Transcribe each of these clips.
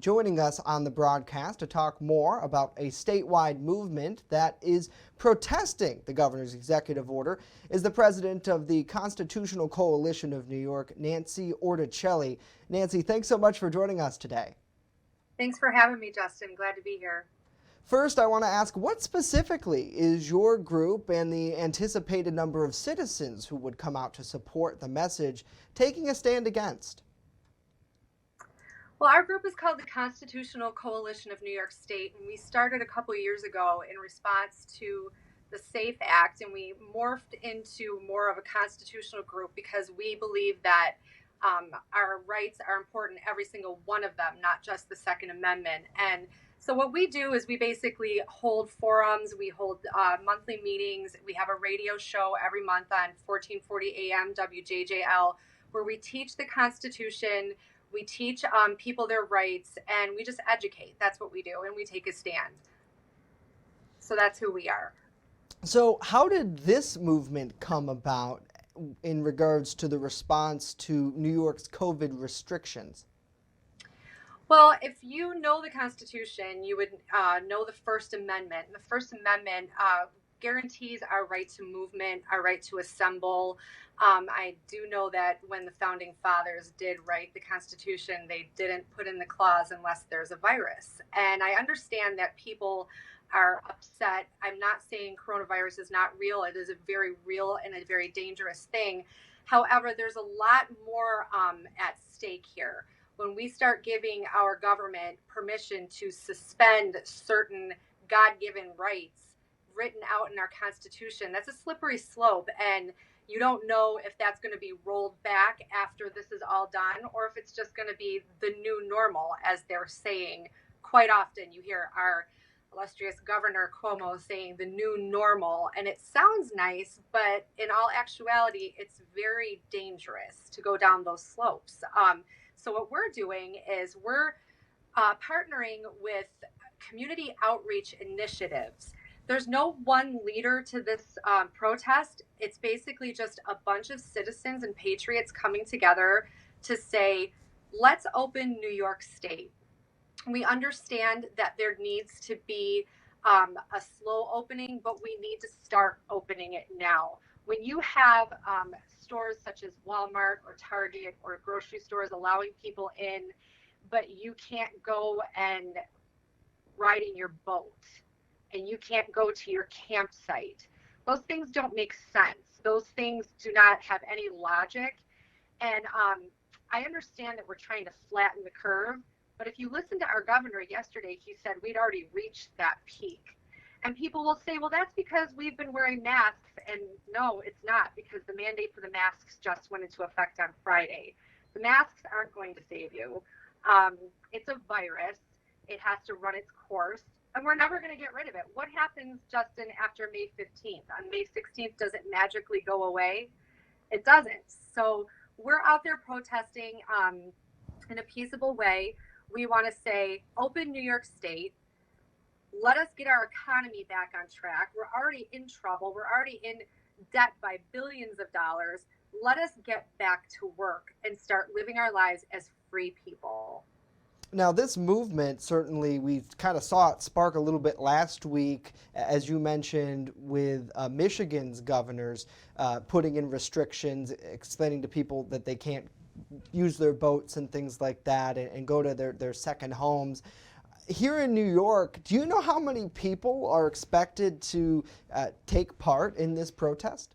joining us on the broadcast to talk more about a statewide movement that is protesting the governor's executive order is the president of the Constitutional Coalition of New York, Nancy Orticelli. Nancy, thanks so much for joining us today. Thanks for having me, Justin. Glad to be here. First, I want to ask, what specifically is your group and the anticipated number of citizens who would come out to support the message taking a stand against? Well, our group is called the Constitutional Coalition of New York State, and we started a couple years ago in response to the SAFE Act, and we morphed into more of a constitutional group because we believe that our rights are important, every single one of them, not just the Second Amendment. And so what we do is we basically hold forums, we hold monthly meetings, we have a radio show every month on 1440 AM WJJL, where we teach the Constitution, we teach people their rights, and we just educate. That's what we do, and we take a stand. So that's who we are. So how did this movement come about in regards to the response to New York's COVID restrictions? Well, if you know the Constitution, you would know the First Amendment. And the First Amendment guarantees our right to movement, our right to assemble. I do know that when the Founding Fathers did write the Constitution, they didn't put in the clause unless there's a virus. And I understand that people are upset. I'm not saying coronavirus is not real. It is a very real and a very dangerous thing. However, there's a lot more at stake here. When we start giving our government permission to suspend certain God-given rights written out in our Constitution, that's a slippery slope. And you don't know if that's going to be rolled back after this is all done, or if it's just going to be the new normal, as they're saying. Quite often you hear our illustrious Governor Cuomo saying the new normal, and it sounds nice, but in all actuality, it's very dangerous to go down those slopes. So what we're doing is we're partnering with community outreach initiatives. There's no one leader to this protest. It's basically just a bunch of citizens and patriots coming together to say, let's open New York State. We understand that there needs to be a slow opening, but we need to start opening it now. When you have stores such as Walmart or Target or grocery stores allowing people in, but you can't go and ride in your boat and you can't go to your campsite, those things don't make sense. Those things do not have any logic. And I understand that we're trying to flatten the curve, but if you listen to our governor yesterday, he said we'd already reached that peak. And people will say, well, that's because we've been wearing masks. And no, it's not, because the mandate for the masks just went into effect on Friday. The masks aren't going to save you. It's a virus. It has to run its course, and we're never going to get rid of it. What happens, Justin, after May 15th? On May 16th, does it magically go away? It doesn't. So we're out there protesting in a peaceable way. We want to say, open New York State. Let us get our economy back on track. We're already in trouble. We're already in debt by billions of dollars. Let us get back to work and start living our lives as free people. Now, this movement, certainly, we kind of saw it spark a little bit last week, as you mentioned, with Michigan's governors putting in restrictions, explaining to people that they can't use their boats and things like that and go to their second homes. Here in New York, do you know how many people are expected to take part in this protest?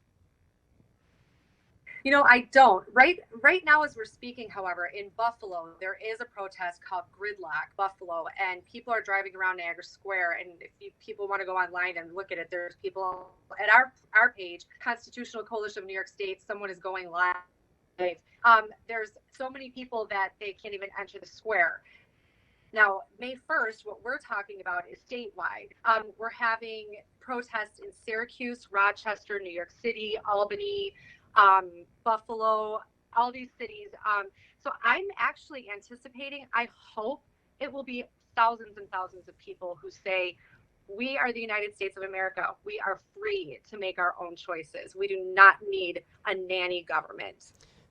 You know, I don't. Right now, as we're speaking, however, in Buffalo, there is a protest called Gridlock Buffalo, and people are driving around Niagara Square. And if people want to go online and look at it, there's people at our page, Constitutional Coalition of New York State. Someone is going live. There's so many people that they can't even enter the square. Now, May 1st, what we're talking about is statewide. We're having protests in Syracuse, Rochester, New York City, Albany, Buffalo, all these cities. So I'm actually anticipating, I hope it will be thousands and thousands of people who say, we are the United States of America. We are free to make our own choices. We do not need a nanny government.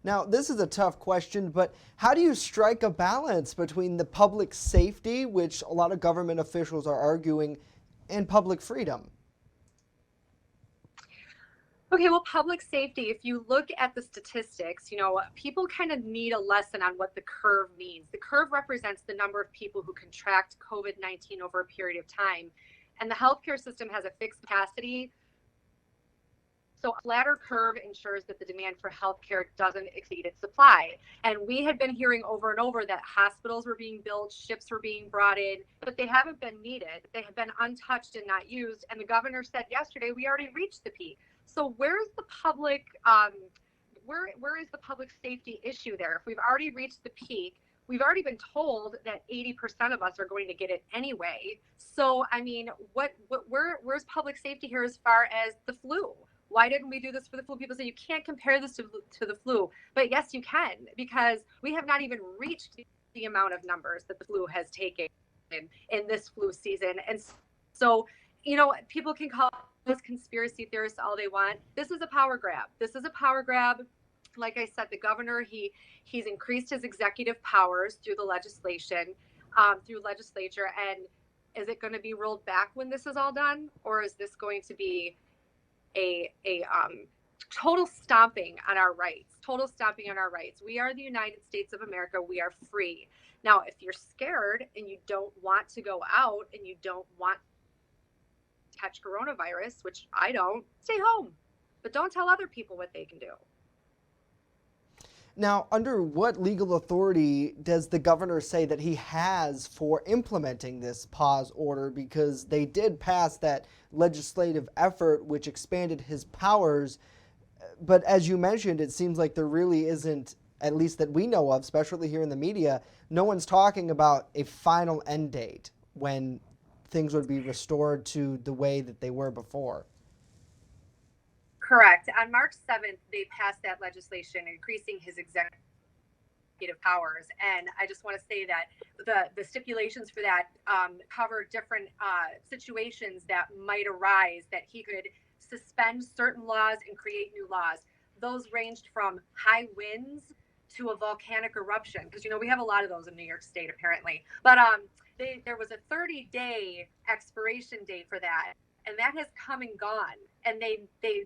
Now, this is a tough question, but how do you strike a balance between the public safety, which a lot of government officials are arguing, and public freedom? Okay, well, public safety, if you look at the statistics, people kind of need a lesson on what the curve means. The curve represents the number of people who contract COVID-19 over a period of time. And the healthcare system has a fixed capacity. So a flatter curve ensures that the demand for healthcare doesn't exceed its supply. And we had been hearing over and over that hospitals were being built, ships were being brought in, but they haven't been needed. They have been untouched and not used. And the governor said yesterday, we already reached the peak. So where's the public, where is the public safety issue there? If we've already reached the peak, we've already been told that 80% of us are going to get it anyway. So, I mean, where's public safety here as far as the flu? Why didn't we do this for the flu? People say you can't compare this to the flu, but yes, you can, because we have not even reached the amount of numbers that the flu has taken in this flu season. And so, people can call us conspiracy theorists all they want. This is a power grab. This is a power grab. Like I said, the governor, he's increased his executive powers through the legislature. And is it going to be rolled back when this is all done? Or is this going to be a total stomping on our rights, We are the United States of America. We are free. Now, if you're scared and you don't want to go out and you don't want to catch coronavirus, which I don't, stay home, but don't tell other people what they can do. Now, under what legal authority does the governor say that he has for implementing this pause order? Because they did pass that legislative effort which expanded his powers. But as you mentioned, it seems like there really isn't, at least that we know of, especially here in the media, no one's talking about a final end date when things would be restored to the way that they were before. Correct. On March 7th, they passed that legislation increasing his executive powers. And I just want to say that the stipulations for that cover different situations that might arise, that he could suspend certain laws and create new laws. Those ranged from high winds to a volcanic eruption, because we have a lot of those in New York State apparently. But there was a 30-day expiration date for that. And that has come and gone, and they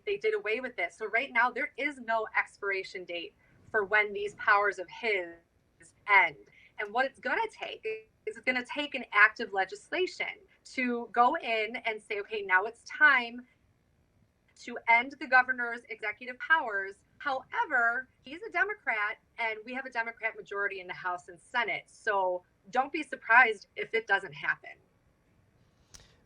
did away with it. So right now there is no expiration date for when these powers of his end. And what it's going to take is it's going to take an active legislation to go in and say, okay, now it's time to end the governor's executive powers. However, he's a Democrat, and we have a Democrat majority in the House and Senate. So don't be surprised if it doesn't happen.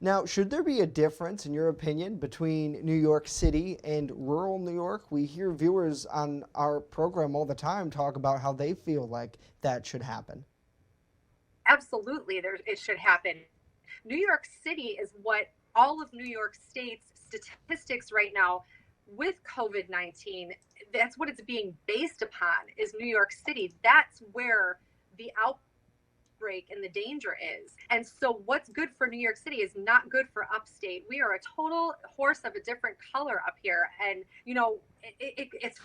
Now, should there be a difference, in your opinion, between New York City and rural New York? We hear viewers on our program all the time talk about how they feel like that should happen. Absolutely, it should happen. New York City is what all of New York State's statistics right now with COVID-19, that's what it's being based upon, is New York City. That's where the outbreak and the danger is. And so what's good for New York City is not good for upstate. We are a total horse of a different color up here. And, it's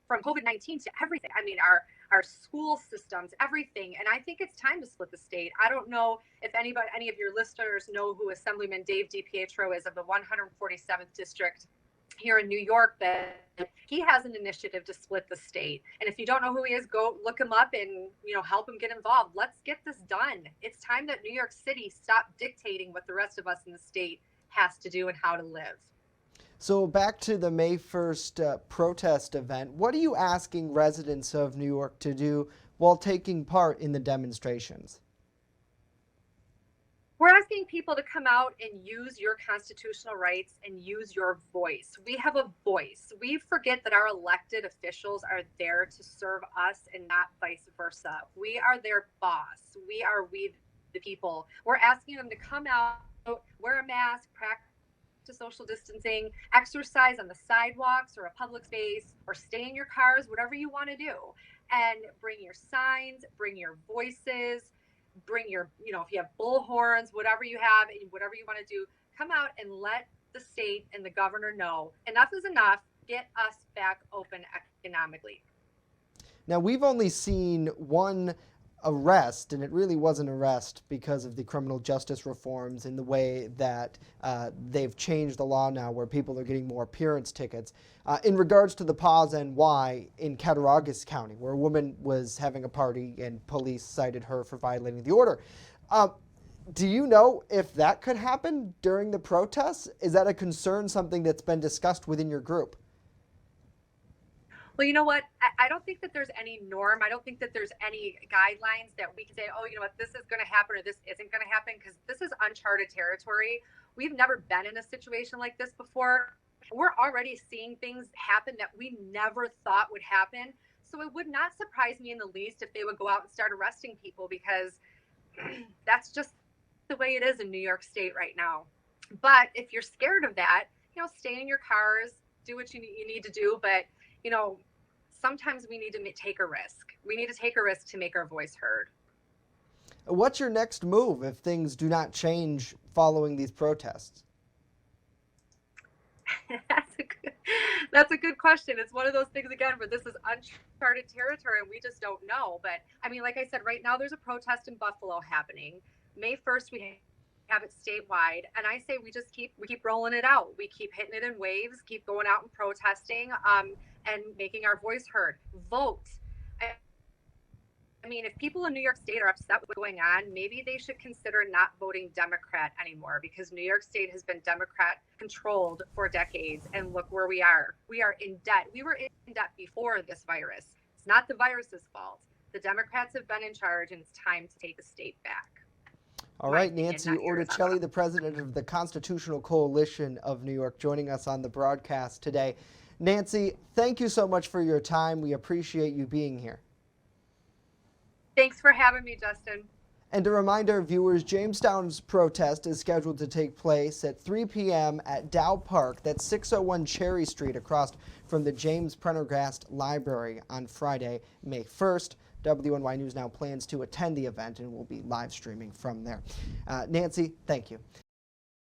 from COVID-19 to everything. I mean, our school systems, everything. And I think it's time to split the state. I don't know if any of your listeners know who Assemblyman Dave DiPietro is of the 147th District here in New York, that he has an initiative to split the state. And if you don't know who he is, go look him up and help him get involved. Let's get this done. It's time that New York City stop dictating what the rest of us in the state has to do and how to live. So back to the May 1st protest event, what are you asking residents of New York to do while taking part in the demonstrations? We're asking people to come out and use your constitutional rights and use your voice. We have a voice. We forget that our elected officials are there to serve us and not vice versa. We are their boss. We the people. We're asking them to come out, wear a mask, practice social distancing, exercise on the sidewalks or a public space, or stay in your cars, whatever you want to do. And bring your signs, bring your voices, bring your, if you have bullhorns, whatever you want to do, come out and let the state and the governor know enough is enough. get us back open economically. Now, we've only seen one arrest, and it really was an arrest because of the criminal justice reforms in the way that they've changed the law now where people are getting more appearance tickets. In regards to the Pause NY in Cattaraugus County, where a woman was having a party and police cited her for violating the order. Do you know if that could happen during the protests? Is that a concern, something that's been discussed within your group? Well, you know what? I don't think that there's any norm. I don't think that there's any guidelines that we can say, oh, you know what, this is going to happen or this isn't going to happen, because this is uncharted territory. We've never been in a situation like this before. We're already seeing things happen that we never thought would happen. So it would not surprise me in the least if they would go out and start arresting people, because that's just the way it is in New York State right now. But if you're scared of that, stay in your cars, do what you need to do. But sometimes we need to take a risk. We need to take a risk to make our voice heard. What's your next move if things do not change following these protests? That's a good question. It's one of those things, again, where this is uncharted territory and we just don't know. But I mean, like I said, right now there's a protest in Buffalo happening. May 1st, we have it statewide, and I say we keep rolling it out. We keep hitting it in waves, keep going out and protesting, and making our voice heard. Vote. I mean, if people in New York State are upset with what's going on, maybe they should consider not voting Democrat anymore, because New York State has been Democrat controlled for decades. And look where we are. We are in debt. We were in debt before this virus. It's not the virus's fault. The Democrats have been in charge, and it's time to take the state back. All right, Nancy Orticelli, the president of the Constitutional Coalition of New York, joining us on the broadcast today. Nancy, thank you so much for your time. We appreciate you being here. Thanks for having me, Justin. And a reminder, viewers, Jamestown's protest is scheduled to take place at 3 p.m. at Dow Park. That's 601 Cherry Street across from the James Prendergast Library on Friday, May 1st. WNY News Now plans to attend the event and will be live streaming from there. Nancy, thank you.